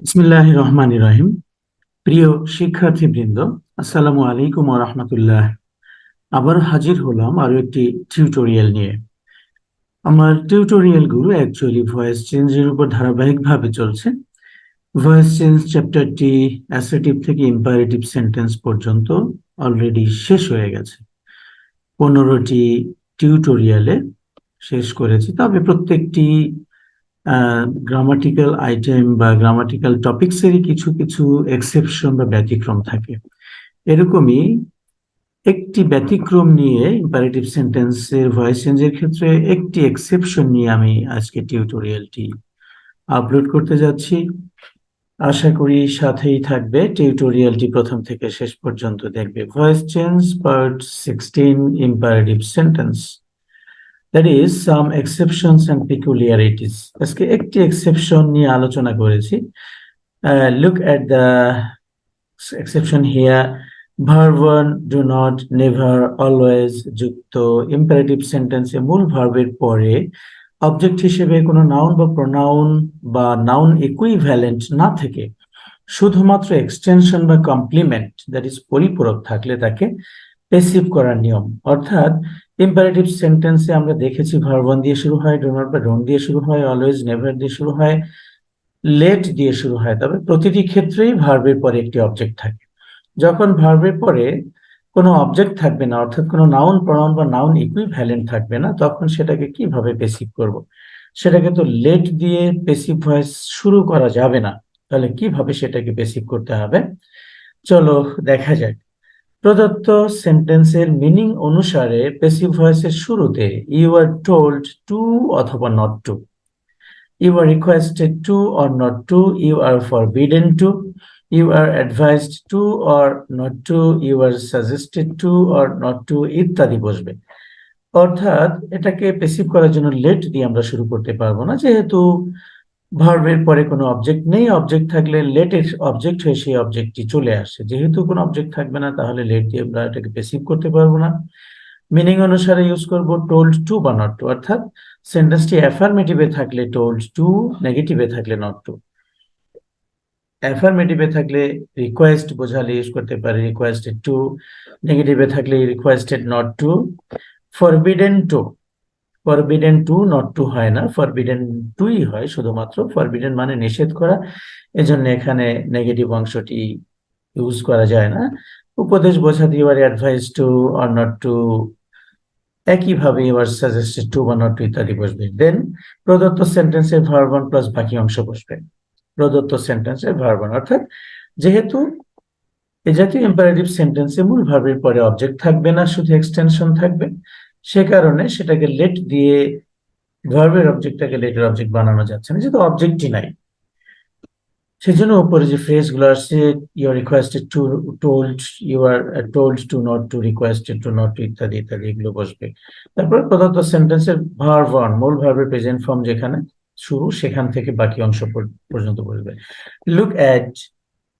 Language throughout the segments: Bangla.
বিসমিল্লাহির রহমানির রহিম। প্রিয় শিক্ষার্থীবৃন্দ, আসসালামু আলাইকুম ওয়া রাহমাতুল্লাহ। আবার হাজির হলাম আরো একটি টিউটোরিয়াল নিয়ে। আমার টিউটোরিয়ালগুলো অ্যাকচুয়ালি ভয়েস চেঞ্জের উপর ধারাবাহিকভাবে চলছে। ভয়েস চেঞ্জ চ্যাপ্টারটি অ্যাসার্টিভ থেকে ইম্পারেটিভ সেন্টেন্স পর্যন্ত অলরেডি শেষ হয়ে গেছে। 15টি টিউটোরিয়ালে শেষ করেছি, তবে প্রত্যেকটি গ্রামাটিক্যাল আইটেম বা গ্রামাটিক্যাল টপিকসেরই কিছু কিছু এক্সেপশন বা ব্যতিক্রম থাকে। এরকমই একটি ব্যতিক্রম নিয়ে ইম্পারেটিভ সেন্টেন্সের ভয়েস চেঞ্জের ক্ষেত্রে একটি এক্সেপশন নিয়ে আমি আজকে টিউটোরিয়ালটি আপলোড করতে যাচ্ছি। আশা করি সাথেই থাকবে, টিউটোরিয়ালটি প্রথম থেকে শেষ পর্যন্ত দেখবে। Voice change part 16, imperative sentence, that is some exceptions and peculiarities. আজকে একটি এক্সেপশন নিয়ে আলোচনা করেছি। Look at the exception here. Verb 1, do not, never, always যুক্ত ইম্পারেটিভ সেন্টেন্সে মূল ভার্বের পরে অবজেক্ট হিসেবে কোনো নাউন বা প্রোনাউন বা নাউন ইকুইভ্যালেন্ট না থেকে শুধুমাত্র এক্সটেনশন বা কমপ্লিমেন্ট, দ্যাট ইজ পরিপূরক থাকলে তাকে পেসিভ করার নিয়ম। অর্থাৎ ইম্পারেটিভ সেন্টেন্সে আমরা দেখেছি ভার্ব 1 দিয়ে শুরু হয়, ডু নট বা ডোন্ট দিয়ে শুরু হয়, অলওয়েজ, নেভার দিয়ে শুরু হয়, লেট দিয়ে শুরু হয়, তবে প্রতিটি ক্ষেত্রেই ভার্বের পরে একটি অবজেক্ট থাকে। যখন ভার্বের পরে কোনো অবজেক্ট থাকবে না, অর্থাৎ কোনো নাউন প্রনাউন বা নাউন ইকুইভ্যালেন্ট থাকবে না, তখন সেটাকে কিভাবে পেসিভ করব? সেটাকে তো লেট দিয়ে পেসিভ ভয়েস শুরু করা যাবে না, তাহলে কিভাবে সেটাকে পেসিভ করতে হবে চলো দেখা যাক। প্রদত্ত সেন্টেন্সের মিনিং অনুসারে পেসিভ ভয়েসের শুরুতে ইউ আর টোল্ড টু অথবা not to, you are requested to or not to, you are forbidden to, you are advised to or not to, you are suggested to or not to ইত্যাদি বসবে। অর্থাৎ এটাকে পেসিভ করার জন্য লেট দিয়ে আমরা শুরু করতে পারবো না, যেহেতু ভার্বের পরে কোনো অবজেক্ট নেই। অবজেক্ট থাকলে লেটের অবজেক্ট হয়ে সেই অবজেক্টটি চলে আসে, যেহেতু কোনো অবজেক্ট থাকবে না তাহলে লেট দিয়ে আমরা এটাকে পেসিভ করতে পারবো না। মিনিং অনুসারে ইউজ করব টোল্ড টু বা নট টু, অর্থাৎ সেন্টেন্সটি অ্যাফার্মেটিভে থাকলে টোল্ড টু, নেগেটিভে থাকলে নট টু। অ্যাফার্মেটিভে থাকলে রিকোয়েস্ট বোঝালে ইউজ করতে পারি রিকোয়েস্টেড টু, নেগেটিভে থাকলে requested not to. Forbidden to, forbidden to not to হয় না, ফরবিডেন টুই হয় শুধুমাত্র। ফরবিডেন মানে নিষেধ করা, এজন্য এখানে নেগেটিভ অংশটি ইউজ করা যায় না। উপদেশ বোঝাতে পারি advice to or not to, একইভাবে এবার সাজেস্টেড টু বা নট টু ইত্যাদি বসবে। দেন প্রদত্ত সেন্টেন্সের ভার্ব 1 প্লাস বাকি অংশ বসবে। প্রদত্ত সেন্টেন্সের ভার্ব 1, অর্থাৎ যেহেতু এই জাতীয় ইম্পারেটিভ সেন্টেন্সে মূল ভার্বের পরে অবজেক্ট থাকবে না, শুধু এক্সটেনশন থাকবে, সে কারণে সেটাকে লেট দিয়ে ভার্বের অবজেক্টটাকে লেটের অবজেক্ট বানানো যাচ্ছে না, যেহেতু অবজেক্টই নাই। সেজন্য উপরে যে ফ্রেজগুলো আসছে, you are requested to, told, you are told to not to, requested to not to ইত্যাদি ইত্যাদি এগুলো বসবে। তারপর প্রদত্ত সেন্টেন্সের ভার্ব 1 মূল ভার্বের প্রেজেন্ট ফর্ম যেখানে শুরু সেখান থেকে বাকি অংশ পর্যন্ত বসবে। Look at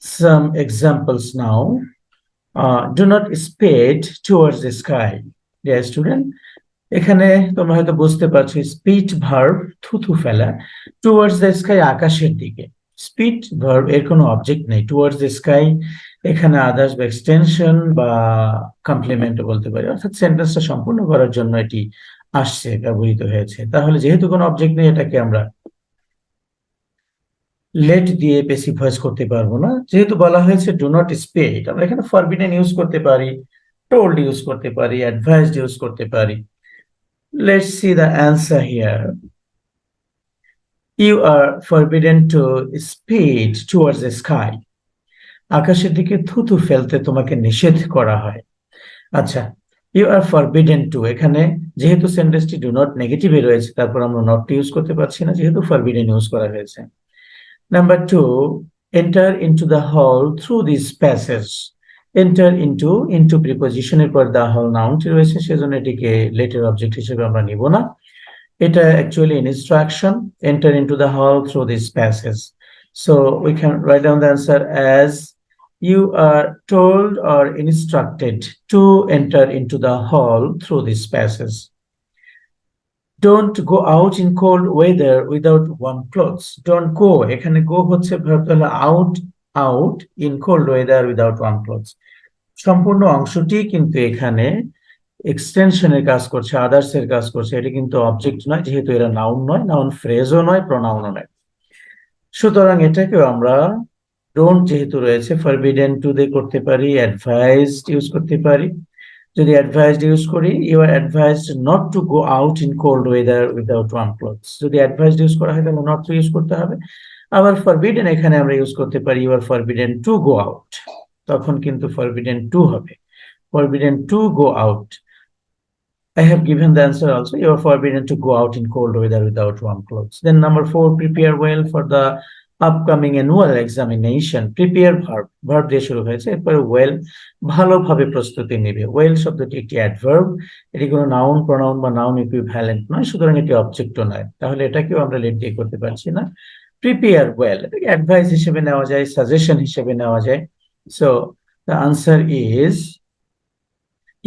some examples now. Do not speed towards the sky. Dear student, এখানে তোমরা হয়তো বুঝতে পারছো স্পিড ভার্ব থুথু ফেলা, টুয়ার্ডস দ্য স্কাই আকাশের দিকে। স্পিড ভার্ব এর কোনো অবজেক্ট নেই, টুয়ার্ডস দ্য স্কাই এখানে আদার্স বা এক্সটেনশন বা কমপ্লিমেন্টও বলতে পারি, অর্থাৎ সেন্টেন্সটা সম্পূর্ণ করার জন্য এটি আসছে, ব্যবহৃত হয়েছে। তাহলে যেহেতু কোনো অবজেক্ট নেই, এটাকে আমরা লেট দিয়ে পেসিভ ভয়েস করতে পারবো না। যেহেতু বলা হয়েছে ডু নট স্পিড, আমরা এখানে ফরবিডেন ইউজ করতে পারি, টোল্ড ইউজ করতে পারি, অ্যাডভাইসড ইউজ করতে পারি। Let's see the answer here. You are forbidden to speed towards the sky. আকাশের দিকে থুথু ফেলতে তোমাকে নিষেধ করা হয়। আচ্ছা, ইউ আর ফরবিডেন টু, এখানে যেহেতু সেন্টেন্সটি ডু নট নেগেটিভে রয়েছে, তারপর আমরা নট ইউজ করতে পারছি না, যেহেতু ফরবিডেন ইউজ করা হয়েছে। Number 2, enter into the hall through this passage. Enter into, into প্রিপোজিশনের পর দ্য হল নাউনটি রয়েছে, সেজন্য এটিকে লেটের অবজেক্ট হিসেবে আমরা নিব না। এটা actually an instruction, enter into the hall through this passage. So we can write down the answer as you are told or instructed to enter into the hall through this passage. Don't go out in cold weather without warm clothes. Don't go, এখানে গো হচ্ছে ভার্ব, তাহলে out, out in cold weather without warm clothes. সম্পূর্ণ অংশটি কিন্তু এখানে এক্সটেনশনের কাজ করছে, আদার্স এর কাজ করছে। এটা কিন্তু অবজেক্ট নয়, যেহেতু এরা নাউন নয়, নাউন ফ্রেজও নয়, প্রোনাউনও নয়। সুতরাং এটাকেও আমরা ডোন্ট যেহেতু রয়েছে, ফরবিডেন টু দিয়ে করতে পারি, অ্যাডভাইজড ইউজ করতে পারি। যদি অ্যাডভাইসড ইউজ করি, you are advised not to go out in cold weather without warm clothes. যদি অ্যাডভাইসড ইউজ করা হয় তাহলে নট টু ইউজ করতে হবে। আবার ফরবিডেন এখানে আমরা ইউজ করতে পারি, you are forbidden to go out, তখন কিন্তু ফরবিডেন টু হবে, forbidden to go out. I have given the answer also. You are forbidden to go out in cold weather without warm clothes. Then number 4, prepare well for the upcoming annual examination. Prepare verb, verb দিয়ে শুরু হয়েছে, এরপরে well, ভালোভাবে প্রস্তুতি নেবে। well শব্দটি একটি অ্যাডভার্ব, এটি কোনো নাউন, প্রোনাউন বা নাউন ইকুইভ্যালেন্ট নয়, সুতরাং এটি অবজেক্টও নয়, তাহলে এটাকেও আমরা লেট দিয়ে করতে পারছি না। প্রিপেয়ার ওয়েল, এটাকে অ্যাডভাইস হিসেবে নেওয়া যায়, সাজেশন হিসেবে নেওয়া যায়। So the answer is,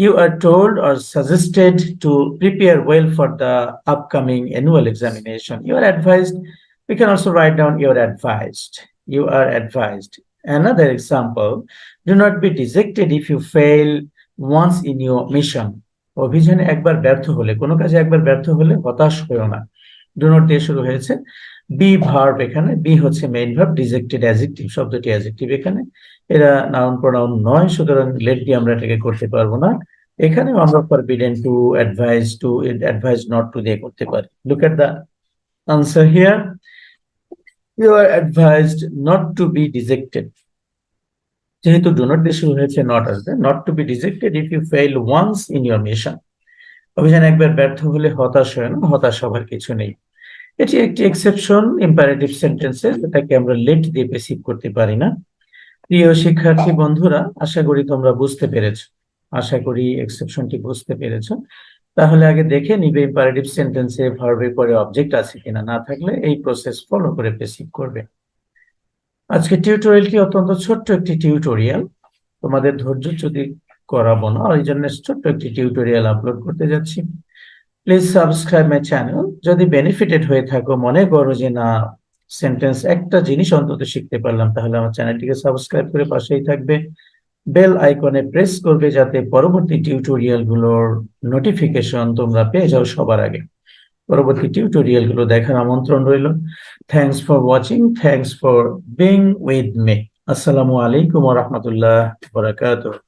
you are told or suggested to prepare well for the upcoming annual examination. You are advised. We can also write down you are advised. You are advised. Another example, do not be dejected if you fail once in your mission. অভিযানে একবার ব্যর্থ হলে, কোনো কাজে একবার ব্যর্থ হলে হতাশ হয়েও না। ডু নট দিয়ে শুরু হয়েছে। বি ভার্ব, এখানে বি হচ্ছে মেইন ভার্ব, ডিজেক্টেড অ্যাডজেক্টিভ, শব্দটি অ্যাডজেক্টিভ, এখানে এরা নাউন প্রোনাউন নয়, সুতরাং লেট দিয়ে আমরা এটাকে করতে পারবো না। এখানেও আমরা forbidden to, advice to, advice not to দিয়ে করতে পারি। Look at the answer here, you are advised not to be dejected, যেহেতু ডু নট দিয়ে শুরু হয়েছে নট আসবে, not to be dejected if you fail once in your mission. অভিযান একবার ব্যর্থ হলে হতাশ হয় না, হতাশ হবার কিছু নেই। এটি একটি এক্সেপশন ইম্পারেটিভ সেন্টেন্সের, যেটাকে আমরা লেট দিয়ে বেসিক করতে পারি না। প্রিয় শিক্ষার্থী বন্ধুরা, আশা করি তোমরা বুঝতে পেরেছো, আশা করি এক্সেপশনটি বুঝতে পেরেছো। তাহলে আগে দেখে নিবে ইম্পারেটিভ সেন্টেন্সে ভার্বের পরে অবজেক্ট আছে কিনা, না থাকলে এই প্রসেস ফলো করে বেসিক করবে। আজকে টিউটোরিয়ালটি অত্যন্ত ছোট্ট একটি টিউটোরিয়াল, তোমাদের ধৈর্য যদি করাবো না, ওই জন্য ছোট্ট একটি টিউটোরিয়াল আপলোড করতে যাচ্ছি। Please subscribe my channel. যদি বেনিফিটেড হয়ে থাকো, মনে করো যে না সেন্টেন্স একটা জিনিস অন্তত শিখতে পারলাম, তাহলে আমার চ্যানেলটিকে সাবস্ক্রাইব করে পাশেই থাকবে, বেল আইকনে প্রেস করবে, যাতে পরবর্তী টিউটোরিয়াল গুলোর নোটিফিকেশন তোমরা পেয়ে যাও সবার আগে। পরবর্তী টিউটোরিয়াল গুলো দেখার আমন্ত্রণ রইল। Thanks for watching, thanks for being with me. আসসালামু আলাইকুম ওয়া রাহমাতুল্লাহি ওয়া বারাকাতুহু।